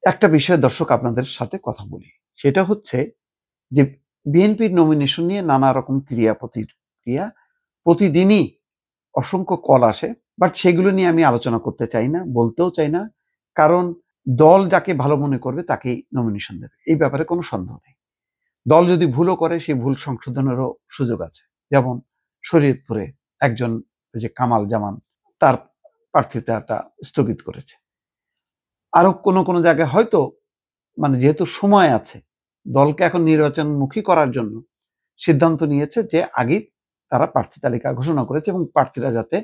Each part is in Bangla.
একটা বিষয়ে দর্শক আপনাদের সাথে কথা বলি। সেটা হচ্ছে যে বিএনপির নমিনেশন নিয়ে নানা রকম ক্রিয়া প্রতিক্রিয়া প্রতিদিনই অসংখ্য কল আসে। বাট সেগুলো নিয়ে আমি আলোচনা করতে চাই না, বলতেও চাই না। কারণ দল যাকে ভালো মনে করবে তাকেই নমিনেশন দেবে। এই ব্যাপারে কোনো সন্দেহ নেই। দল যদি ভুলও করে সেই ভুল সংশোধনেরও সুযোগ আছে। যেমন শরীয়তপুরে একজন ওই যে কামাল জামান তার প্রার্থিতাটা স্থগিত করেছে। আরো কোনো জায়গায় হয়তো যেহেতু সময় আছে, দলকে এখন নির্বাচনমুখী করার জন্য সিদ্ধান্ত নিয়েছে যে আগেই তারা প্রার্থী তালিকা ঘোষণা করেছে এবং প্রার্থীরা যাতে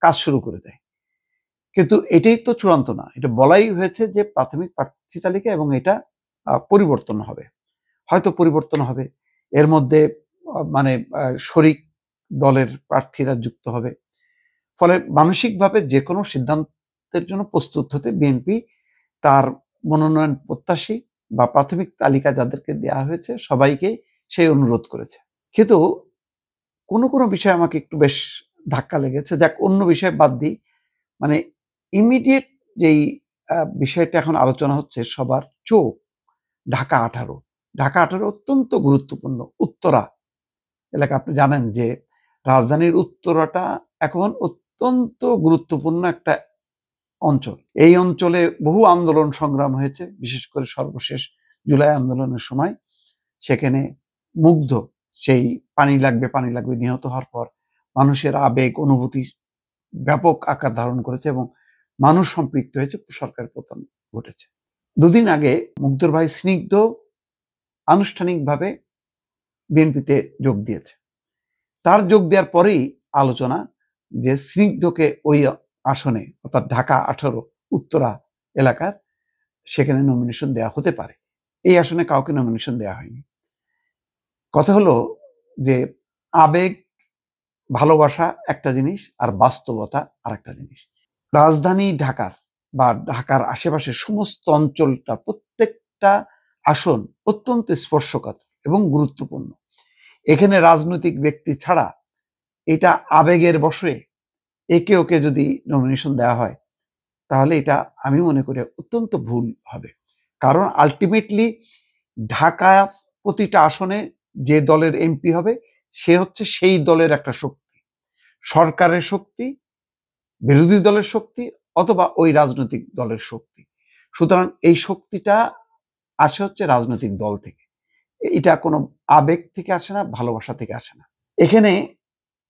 কাজ শুরু করে দেয়। কিন্তু এটাই তো চূড়ান্ত না। এটা বলাই হয়েছে যে প্রাথমিক প্রার্থী তালিকা এবং এটা পরিবর্তন হবে। হয়তো পরিবর্তন হবে। এর মধ্যে শরিক দলের প্রার্থীরা যুক্ত হবে। ফলে মানসিকভাবে যেকোনো সিদ্ধান্তের জন্য প্রস্তুত হতে বিএনপি তার মনোনয়ন প্রত্যাশী বা প্রাথমিক তালিকা যাদেরকে দেওয়া হয়েছে সবাইকে সেই অনুরোধ করেছে। কিন্তু কোনো বিষয় আমাকে একটু বেশ ধাক্কা লেগেছে। যাক, অন্য বিষয় বাদ দিই। মানে ইমিডিয়েট যেই বিষয়টা এখন আলোচনা হচ্ছে সবার চোখ ঢাকা-18। ঢাকা-18 অত্যন্ত গুরুত্বপূর্ণ। উত্তরা এলাকা, আপনি জানেন যে রাজধানীর উত্তরাটা এখন অত্যন্ত গুরুত্বপূর্ণ একটা অঞ্চল। এই অঞ্চলে বহু আন্দোলন সংগ্রাম হয়েছে, বিশেষ করে সর্বশেষ জুলাই আন্দোলনের সময়। সেখানে মুগ্ধ সেই পানি লাগবে নিহত হওয়ার পর মানুষের আবেগ অনুভূতি ব্যাপক আকার ধারণ করেছে এবং মানুষ সম্পৃক্ত হয়েছে, সরকারের পতন ঘটেছে। দুদিন আগে মুগ্ধর ভাই স্নিগ্ধ আনুষ্ঠানিকভাবে বিএনপিতে যোগ দিয়েছে। তার যোগ দেওয়ার পরেই আলোচনা যে স্নিগ্ধকে ওই আসনে অর্থাৎ ঢাকা-18 উত্তরা এলাকার সেখানে নমিনেশন দেওয়া হতে পারে। এই আসনে কাউকে নমিনেশন দেওয়া হয়নি। কথা হলো যে আবেগ ভালোবাসা একটা জিনিস আর বাস্তবতা আরেকটা জিনিস। রাজধানী ঢাকার বা ঢাকার আশেপাশের সমস্ত অঞ্চলটা প্রত্যেকটা আসন অত্যন্ত স্পর্শকাতর এবং গুরুত্বপূর্ণ। এখানে রাজনৈতিক ব্যক্তি ছাড়া এটা আবেগের বশে একে ওকে যদি নমিনেশন দেওয়া হয় তাহলে এটা আমি মনে করি অত্যন্ত ভুল হবে। কারণ আলটিমেটলি ঢাকা প্রতিটা আসনে যে দলের এমপি হবে সে হচ্ছে সেই দলের একটা শক্তি, সরকারের শক্তি, বিরোধী দলের শক্তি অথবা ওই রাজনৈতিক দলের শক্তি। সুতরাং এই শক্তিটা আসে হচ্ছে রাজনৈতিক দল থেকে। এটা কোনো আবেগ থেকে আসে না, ভালোবাসা থেকে আসে না। এখানে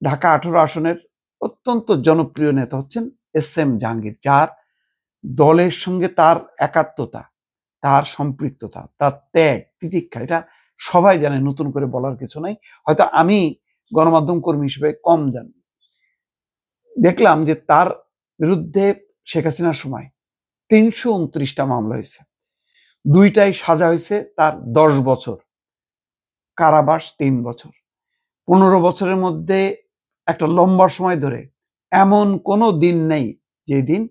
ঢাকা-18 আসনের অত্যন্ত জনপ্রিয় নেতা হচ্ছেন এস.এম. জাহাঙ্গীর, যার দলের সঙ্গে তার একাত্মতা, তার সম্পৃক্ততা, তার ত্যাগ তিতিক্ষা এটা সবাই জানে, নতুন করে বলার কিছু নাই। হয়তো আমি গণমাধ্যম কর্মী হিসেবে কম জানি। দেখলাম যে তার বিরুদ্ধে শেখ হাসিনার সময় ৩২৯টা মামলা হয়েছে, 2টাই সাজা হয়েছে তার 10 বছর, কারাবাস 3 বছর। 15 বছরের মধ্যে একটা লম্বা সময় ধরে এমন কোনো দিন নেই যে দিন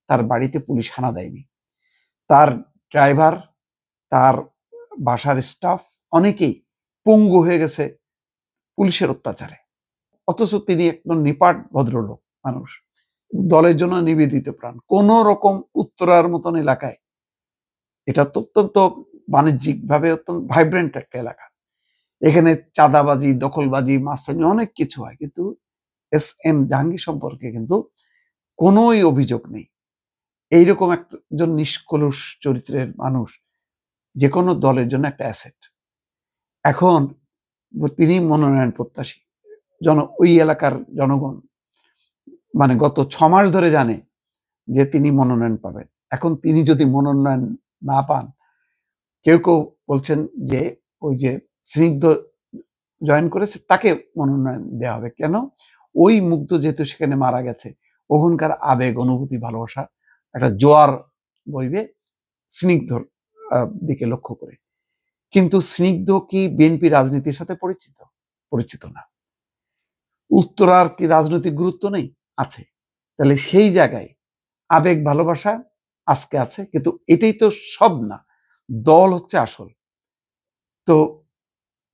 তার বাড়িতে পুলিশ হানা দেয়নি। তার ড্রাইভার, তার বাসার স্টাফ অনেকেই পঙ্গু হয়ে গেছে পুলিশের অত্যাচারে। অথচ তিনি একজন নিপাট ভদ্রলোক মানুষ, দলের জন্য নিবেদিত প্রাণ। কোন রকম উত্তরার মতন এলাকায়, এটা তো অত্যন্ত বাণিজ্যিকভাবে অত্যন্ত ভাইব্রেন্ট একটা এলাকা, এখানে চাঁদাবাজি, দখলবাজি, মাস্তানি অনেক কিছু হয়, কিন্তু এস.এম. জাহাঙ্গীর সম্পর্কে কিন্তু কোনোই অভিযোগ নেই। এইরকম একজন নিষ্কলুষ চরিত্রের মানুষ যে কোনো দলের জন্য একটা অ্যাসেট। এখন তিনি মনোনয়ন প্রত্যাশী। ওই এলাকার জনগণ গত 6 মাস ধরে জানে যে তিনি মনোনয়ন পাবেন। এখন তিনি যদি মনোনয়ন না পান, কেউ বলছেন যে ওই যে স্নিগ্ধ জয়েন করেছে তাকে মনোনয়ন দেওয়া হবে। কেন? ওই মুগ্ধ যেহেতু সেখানে মারা গেছে, ওখানকার আবেগ অনুভূতি ভালোবাসা একটা জোয়ার বইবে স্নিগ্ধর দিকে লক্ষ্য করে। কিন্তু স্নিগ্ধ কি বিএনপি রাজনীতির সাথে পরিচিত? পরিচিত না। উত্তরার কি রাজনৈতিক গুরুত্ব নেই? আছে। তাহলে সেই জায়গায় আবেগ ভালোবাসা আজকে আছে, কিন্তু এটাই তো সব না, দল হচ্ছে আসল। তো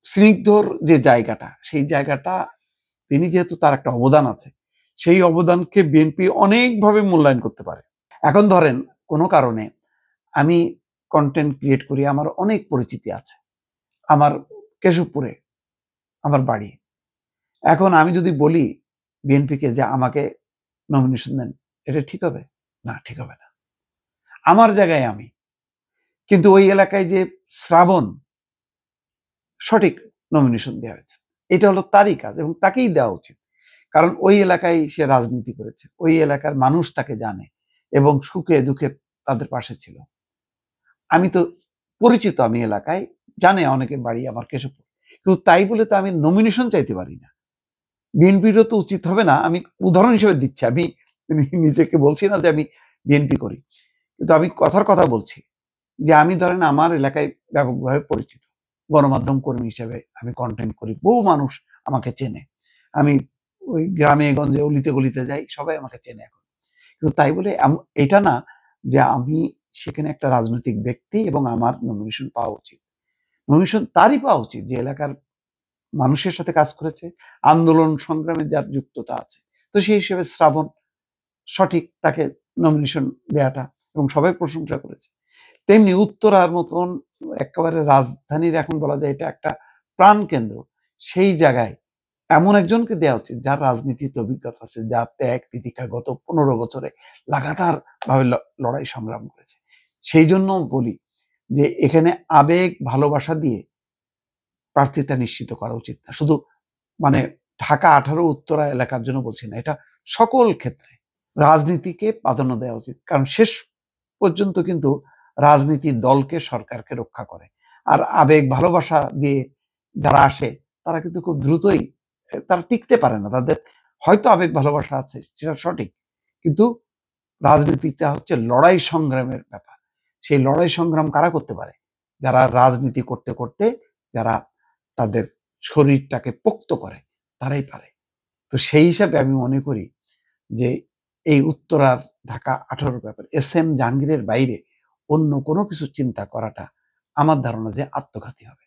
স্নিগ্ধর যে জায়গাটা, সেই জায়গাটা তিনি যেহেতু তার একটা অবদান আছে, সেই অবদানকে বিএনপি অনেকভাবে মূল্যায়ন করতে পারে। এখন ধরেন কোনো কারণে আমি কন্টেন্ট ক্রিয়েট করি, আমার অনেক পরিচিতি আছে। আমার কেশবপুরে আমার বাড়ি। এখন আমি যদি বলি বিএনপিকে যে আমাকে নমিনেশন দেন, এটা ঠিক হবে? না, ঠিক হবে না। আমার জায়গায় আমি। কিন্তু ওই এলাকায় যে শ্রাবণ সঠিক নমিনেশন দেওয়া হয়েছে, এটা হলো তারই কাজ এবং তাকেই দেওয়া উচিত। কারণ ওই এলাকায় সে রাজনীতি করেছে, ওই এলাকার মানুষ তাকে জানে এবং সুখে দুঃখে তাদের পাশে ছিল। আমি তো পরিচিত, আমি এলাকায় জানে অনেকে বাড়ি আমার কেশবপুর, কিন্তু তাই বলে তো আমি নমিনেশন চাইতে পারি না। বিএনপিরও তো উচিত হবে না। আমি উদাহরণ হিসেবে দিচ্ছি, আমি নিজেকে বলছি না যে আমি বিএনপি করি, কিন্তু আমি কথার কথা বলছি যে আমি ধরেন আমার এলাকায় ব্যাপকভাবে পরিচিত, গণমাধ্যম কর্মী হিসেবে আমি কন্টেন্ট করি, বহু মানুষ আমাকে চেনে। আমি ওই গ্রামে গঞ্জে অলিতে গলিতে যাই, সবাই আমাকে চেনে এখন। কিন্তু তাই বলে এটা না যে আমি সেখানে একটা রাজনৈতিক ব্যক্তি এবং আমার নমিনেশন পাওয়া উচিত। নমিনেশন তারই পাওয়া উচিত যে এলাকার মানুষের সাথে কাজ করেছে, আন্দোলন সংগ্রামে যার যুক্ততা আছে। তো সেই হিসেবে শ্রাবণ সঠিক, তাকে নমিনেশন দেয়াটা, এবং সবাই প্রশংসা করেছে। তেমনি উত্তরার মতন একেবারে রাজধানীর, এখন বলা যায় এটা একটা প্রাণকেন্দ্র, সেই জায়গায় এমন একজনকে দেওয়া উচিত যার রাজনীতিতে অভিজ্ঞতা আছে, যার ত্যাগ তিতিক্ষা গত 15 বছরে লাগাতার ভাবে লড়াই সংগ্রাম করেছে। সেই জন্য বলি যে এখানে আবেগ ভালোবাসা দিয়ে প্রার্থিতা নিশ্চিত করা উচিত না। শুধু মানে ঢাকা 18 উত্তরা এলাকার জন্য বলছি না, এটা সকল ক্ষেত্রে রাজনীতিকে প্রাধান্য দেওয়া উচিত। কারণ শেষ পর্যন্ত কিন্তু রাজনীতি দলকে, সরকারকে রক্ষা করে। আর আবেগ ভালোবাসা দিয়ে যারা আসে তারা কিন্তু খুব দ্রুতই তারা টিকতে পারে না। তাদের হয়তো আবেগ ভালোবাসা আছে, সেটা সঠিক, কিন্তু রাজনীতিটা হচ্ছে লড়াই সংগ্রামের ব্যাপার। সেই লড়াই সংগ্রাম কারা করতে পারে? যারা রাজনীতি করতে করতে, যারা তাদের শরীরটাকে পোক্ত করে, তারাই পারে। তো সেই হিসাবে আমি মনে করি যে এই উত্তরার ঢাকা 18 ব্যাপার এস এম জাহাঙ্গীরের বাইরে অন্য কোনো কিছু চিন্তা করাটা আমার ধারণা যে আত্মঘাতী হবে।